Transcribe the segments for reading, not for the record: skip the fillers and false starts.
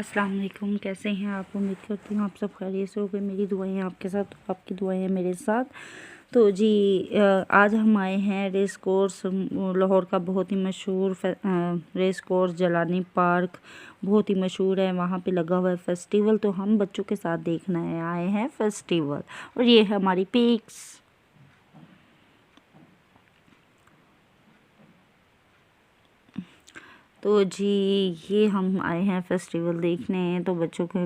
अस्सलाम वालेकुम। कैसे हैं आप? उम्मीद करती हूँ आप सब खैरियत से होंगे। मेरी दुआएं हैं आपके साथ, आपकी दुआएं हैं मेरे साथ। तो जी आज हम आए हैं रेस कोर्स, लाहौर का बहुत ही मशहूर रेस कोर्स जलानी पार्क बहुत ही मशहूर है। वहाँ पे लगा हुआ है फेस्टिवल, तो हम बच्चों के साथ देखना है आए हैं फेस्टिवल। और ये है हमारी पिक्स। तो जी ये हम आए हैं फेस्टिवल देखने। तो बच्चों के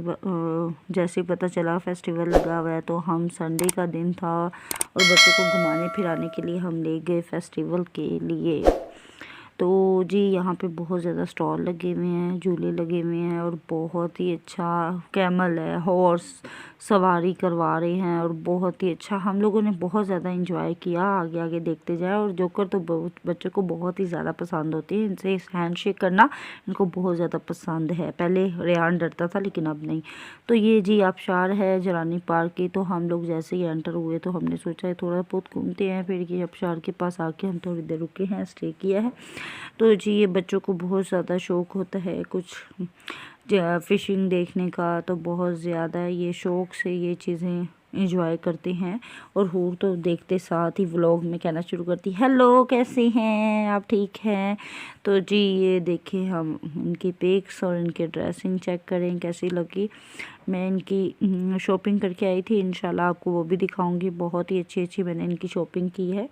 जैसे ही पता चला फेस्टिवल लगा हुआ है, तो हम संडे का दिन था और बच्चों को घुमाने फिराने के लिए हम ले गए फेस्टिवल के लिए। तो जी यहाँ पे बहुत ज़्यादा स्टॉल लगे हुए हैं, झूले लगे हुए हैं और बहुत ही अच्छा कैमल है, हॉर्स सवारी करवा रहे हैं और बहुत ही अच्छा हम लोगों ने बहुत ज़्यादा इंजॉय किया। आगे आगे देखते जाए। और जोकर तो बहुत बच्चों को बहुत ही ज़्यादा पसंद होती है, इनसे हैंड शेक करना इनको बहुत ज़्यादा पसंद है। पहले रेहान डरता था लेकिन अब नहीं। तो ये जी आबशार है जलानी पार्क की। तो हम लोग जैसे ही एंटर हुए तो हमने सोचा है थोड़ा बहुत घूमते हैं, फिर ये आबशार के पास आके हम थोड़ी देर रुके हैं, स्टे किया है। तो जी ये बच्चों को बहुत ज़्यादा शौक़ होता है कुछ फ़िशिंग देखने का, तो बहुत ज़्यादा ये शौक़ से ये चीज़ें इंजॉय करते हैं। और हूर तो देखते साथ ही व्लॉग में कहना शुरू करती, हेलो कैसे हैं आप, ठीक हैं? तो जी ये देखिए हम इनकी पिक्स और इनकी ड्रेसिंग चेक करें कैसी लगी। मैं इनकी शॉपिंग करके आई थी, इंशाल्लाह आपको वो भी दिखाऊंगी। बहुत ही अच्छी अच्छी मैंने इनकी शॉपिंग की है,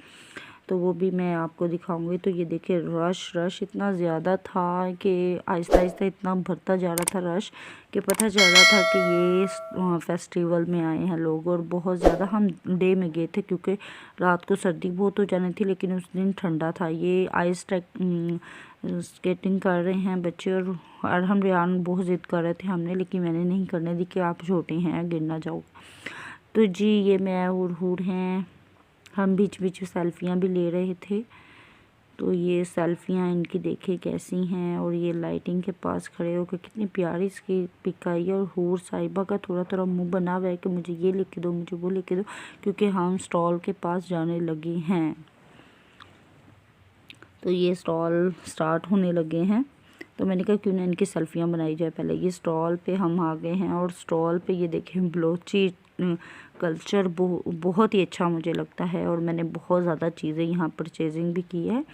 तो वो भी मैं आपको दिखाऊंगी। तो ये देखिए रश इतना ज़्यादा था कि आहिस्ता आहिस्ता इतना भरता जा रहा था रश कि पता चल रहा था कि ये फेस्टिवल में आए हैं लोग। और बहुत ज़्यादा हम डे में गए थे क्योंकि रात को सर्दी बहुत हो जानी थी, लेकिन उस दिन ठंडा था। ये आइस स्केटिंग कर रहे हैं बच्चे और हम रेहान बहुत ज़िद कर रहे थे हमने, लेकिन मैंने नहीं करने दी कि आप छोटे हैं गिर ना जाओ। तो जी ये मैं हूर हैं, हम बीच बीच सेल्फियाँ भी ले रहे थे। तो ये सेल्फियाँ इनकी देखिए कैसी हैं। और ये लाइटिंग के पास खड़े होकर कितनी प्यारी इसकी पिक आई है। और हूर साहिबा का थोड़ा थोड़ा मुंह बना हुआ है कि मुझे ये लेके दो, मुझे वो लेके दो, क्योंकि हम स्टॉल के पास जाने लगे हैं। तो ये स्टॉल स्टार्ट होने लगे हैं, तो मैंने कहा क्यों ना इनकी सेल्फियाँ बनाई जाए। पहले ये स्टॉल पे हम आ गए हैं और स्टॉल पे ये देखें बलोची कल्चर बहुत ही अच्छा मुझे लगता है। और मैंने बहुत ज़्यादा चीज़ें यहाँ परचेजिंग भी की है,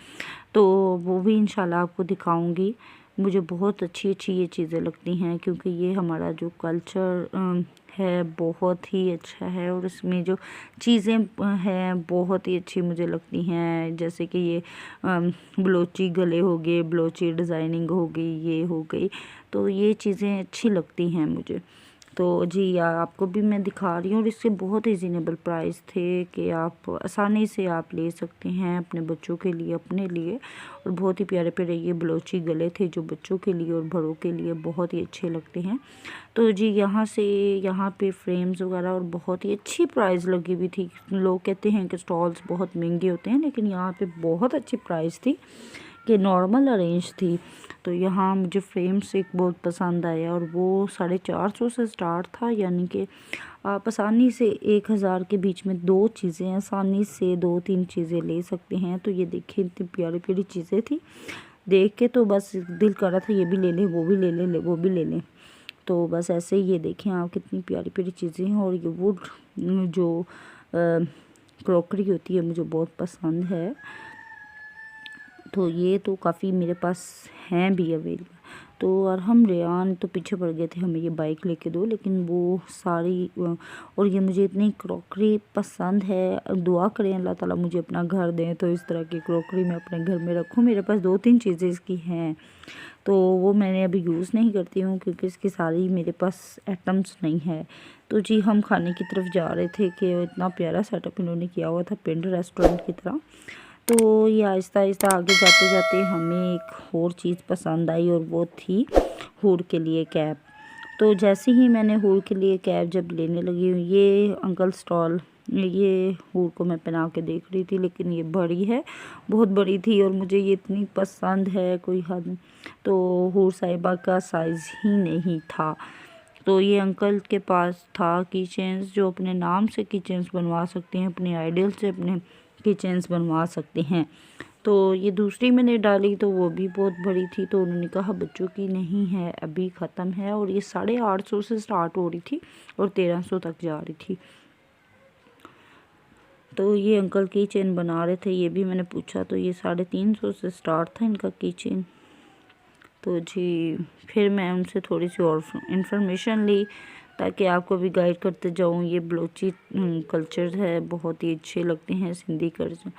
तो वो भी इंशाल्लाह आपको दिखाऊंगी। मुझे बहुत अच्छी अच्छी ये चीज़ें लगती हैं क्योंकि ये हमारा जो कल्चर है बहुत ही अच्छा है। और इसमें जो चीज़ें हैं बहुत ही अच्छी मुझे लगती हैं, जैसे कि ये बलोची गले हो गए, बलोची डिज़ाइनिंग हो गई, ये हो गई। तो ये चीज़ें अच्छी लगती हैं मुझे। तो जी आपको भी मैं दिखा रही हूँ। और इसके बहुत रीज़नेबल प्राइस थे कि आप आसानी से आप ले सकते हैं अपने बच्चों के लिए, अपने लिए। और बहुत ही प्यारे प्यारे ये बलोची गले थे जो बच्चों के लिए और बड़ों के लिए बहुत ही अच्छे लगते हैं। तो जी यहाँ पे फ्रेम्स वगैरह और बहुत ही अच्छी प्राइस लगी हुई थी। लोग कहते हैं कि स्टॉल्स बहुत महंगे होते हैं, लेकिन यहाँ पे बहुत अच्छी प्राइस थी कि नॉर्मल अरेंज थी। तो यहाँ मुझे फ्रेम्स एक बहुत पसंद आया और वो 450 से स्टार्ट था, यानी कि आप आसानी से 1000 के बीच में दो चीज़ें आसानी से 2-3 चीज़ें ले सकते हैं। तो ये देखिए इतनी प्यारी प्यारी चीज़ें थी, देख के तो बस दिल कर रहा था ये भी ले लें, वो भी ले लें, वो भी ले लें। तो बस ऐसे ही ये देखें आप कितनी प्यारी प्यारी चीज़ें हैं। और ये वुड जो क्रॉकरी होती है मुझे बहुत पसंद है, तो ये तो काफ़ी मेरे पास हैं भी अवेलेबल। तो और हम रेहान तो पीछे पड़ गए थे हमें ये बाइक लेके दो, लेकिन वो सारी और ये मुझे इतनी क्रॉकरी पसंद है। दुआ करें अल्लाह ताला मुझे अपना घर दें तो इस तरह की क्रॉकरी मैं अपने घर में रखूँ। मेरे पास 2-3 चीज़ें इसकी हैं, तो वो मैंने अभी यूज़ नहीं करती हूँ क्योंकि इसकी सारी मेरे पास आइटम्स नहीं है। तो जी हम खाने की तरफ जा रहे थे कि इतना प्यारा सेटअप इन्होंने किया हुआ था पिंड रेस्टोरेंट की तरह। तो ये आहिस्ता आहिस्ता आगे जाते जाते हमें एक और चीज़ पसंद आई और वो थी हूर के लिए कैप। तो जैसे ही मैंने हूर के लिए कैप जब लेने लगी हूँ, ये अंकल स्टॉल ये हूर को मैं पहना के देख रही थी, लेकिन ये बड़ी है, बहुत बड़ी थी और मुझे ये इतनी पसंद है कोई हद नहीं। तो हूर साहिबा का साइज़ ही नहीं था। तो ये अंकल के पास था किचन्स, जो अपने नाम से किचन्स बनवा सकते हैं, अपने आइडियल से अपने किचन्स बनवा सकते हैं। तो ये दूसरी मैंने डाली तो वो भी बहुत बड़ी थी, तो उन्होंने कहा बच्चों की नहीं है, अभी ख़त्म है। और ये 850 से स्टार्ट हो रही थी और 1300 तक जा रही थी। तो ये अंकल की चेन बना रहे थे, ये भी मैंने पूछा, तो ये 350 से स्टार्ट था इनका की चेन। तो जी फिर मैं उनसे थोड़ी सी और इन्फॉर्मेशन ली ताकि आपको भी गाइड करते जाऊँ। ये बलोची कल्चर है, बहुत ही अच्छे लगते हैं सिंधी कल्चर।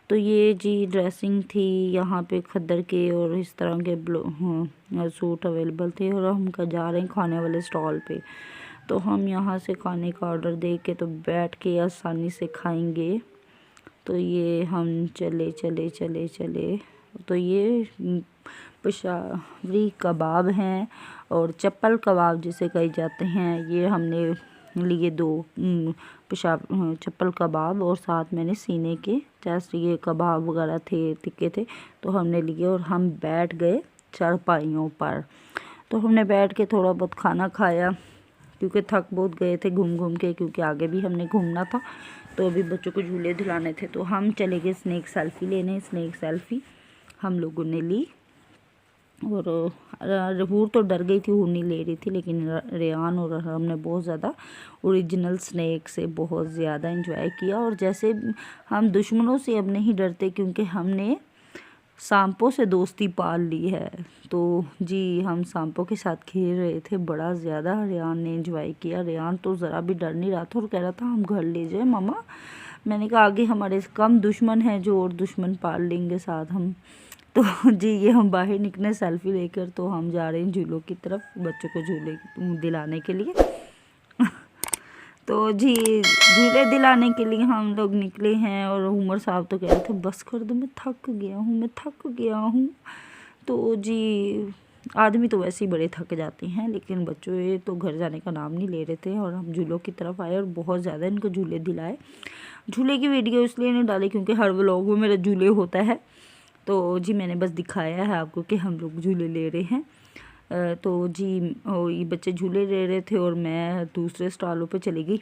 तो ये जी ड्रेसिंग थी, यहाँ पे खद्दर के और इस तरह के सूट अवेलेबल थे। और हम जा रहे हैं खाने वाले स्टॉल पे, तो हम यहाँ से खाने का ऑर्डर दे के तो बैठ के आसानी से खाएंगे। तो ये हम चले चले चले चले, तो ये पेशावरी कबाब हैं और चप्पल कबाब जिसे कहे जाते हैं। ये हमने लिए 2 चप्पल कबाब और साथ मैंने सीने के जैसे ये कबाब वगैरह थे, तिक्के थे, तो हमने लिए और हम बैठ गए चारपाइयों पर। तो हमने बैठ के थोड़ा बहुत खाना खाया क्योंकि थक बहुत गए थे घूम घूम के, क्योंकि आगे भी हमने घूमना था। तो अभी बच्चों को झूले दिलाने थे, तो हम चले गए स्नैक सेल्फी लेने। स्नैक सेल्फी हम लोगों ने ली और रहूर तो डर गई थी, वो नहीं ले रही थी, लेकिन रेयान और हमने बहुत ज़्यादा ओरिजिनल स्नैक से बहुत ज़्यादा एंजॉय किया। और जैसे हम दुश्मनों से अब नहीं डरते क्योंकि हमने सांपों से दोस्ती पाल ली है। तो जी हम सांपों के साथ खेल रहे थे, बड़ा ज़्यादा रेयान ने एंजॉय किया। रेयान तो ज़रा भी डर नहीं रहा था और कह रहा था हम घर ले जाए मम्मा। मैंने कहा आगे हमारे कम दुश्मन हैं जो और दुश्मन पाल लेंगे साथ हम। तो जी ये हम बाहर निकले सेल्फी लेकर, तो हम जा रहे हैं झूलों की तरफ बच्चों को झूले दिलाने के लिए। तो जी झूले दिलाने के लिए हम लोग निकले हैं और उमर साहब तो कह रहे थे बस कर दो, मैं थक गया हूँ, मैं थक गया हूँ। तो जी आदमी तो वैसे ही बड़े थक जाते हैं, लेकिन बच्चों ये तो घर जाने का नाम नहीं ले रहे थे और हम झूलों की तरफ आए और बहुत ज़्यादा इनको झूले दिलाए। झूले की वीडियो इसलिए नहीं डाली क्योंकि हर व्लॉग में मेरा झूले होता है। तो जी मैंने बस दिखाया है आपको कि हम लोग झूले ले रहे हैं। तो जी ये बच्चे झूले ले रहे थे और मैं दूसरे स्टॉलों पे चली गई।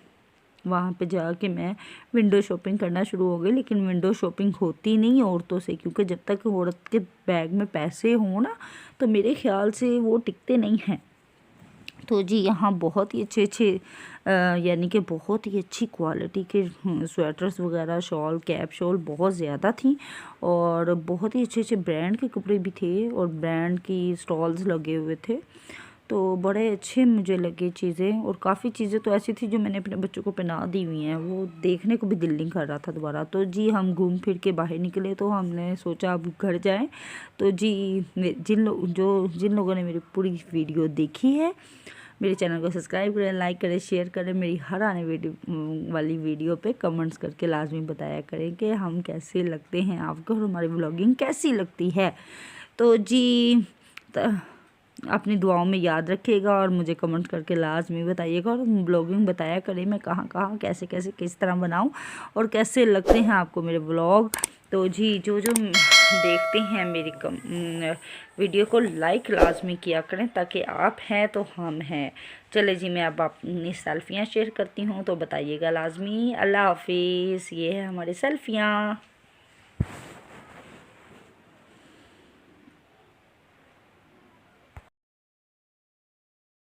वहाँ पे जाके मैं विंडो शॉपिंग करना शुरू हो गई, लेकिन विंडो शॉपिंग होती नहीं औरतों से, क्योंकि जब तक औरत के बैग में पैसे हों ना तो मेरे ख्याल से वो टिकते नहीं हैं। तो जी यहाँ बहुत ही अच्छे यानी कि बहुत ही अच्छी क्वालिटी के स्वेटर्स वगैरह, शॉल, कैप शॉल बहुत ज़्यादा थी और बहुत ही अच्छे ब्रांड के कपड़े भी थे और ब्रांड की स्टॉल्स लगे हुए थे। तो बड़े अच्छे मुझे लगे चीज़ें, और काफ़ी चीज़ें तो ऐसी थी जो मैंने अपने बच्चों को पहना दी हुई हैं, वो देखने को भी दिल नहीं कर रहा था दोबारा। तो जी हम घूम फिर के बाहर निकले, तो हमने सोचा अब घर जाएं। तो जी जिन लोगों ने मेरी पूरी वीडियो देखी है, मेरे चैनल को सब्सक्राइब करें, लाइक करें, शेयर करें। मेरी हर आने वाली वीडियो पे कमेंट्स करके लाजमी बताया करें कि हम कैसे लगते हैं आपको और हमारी व्लॉगिंग कैसी लगती है। तो जी अपनी दुआओं में याद रखिएगा और मुझे कमेंट करके लाजमी बताइएगा और ब्लॉगिंग बताया करें मैं कहाँ कहाँ कैसे कैसे किस तरह बनाऊँ और कैसे लगते हैं आपको मेरे ब्लॉग। तो जी जो देखते हैं मेरी वीडियो को लाइक लाजमी किया करें, ताकि आप हैं तो हम हैं। चले जी मैं अब अपनी सेल्फियाँ शेयर करती हूँ, तो बताइएगा लाजमी। अल्लाह हाफिज़। ये है हमारी सेल्फियाँ।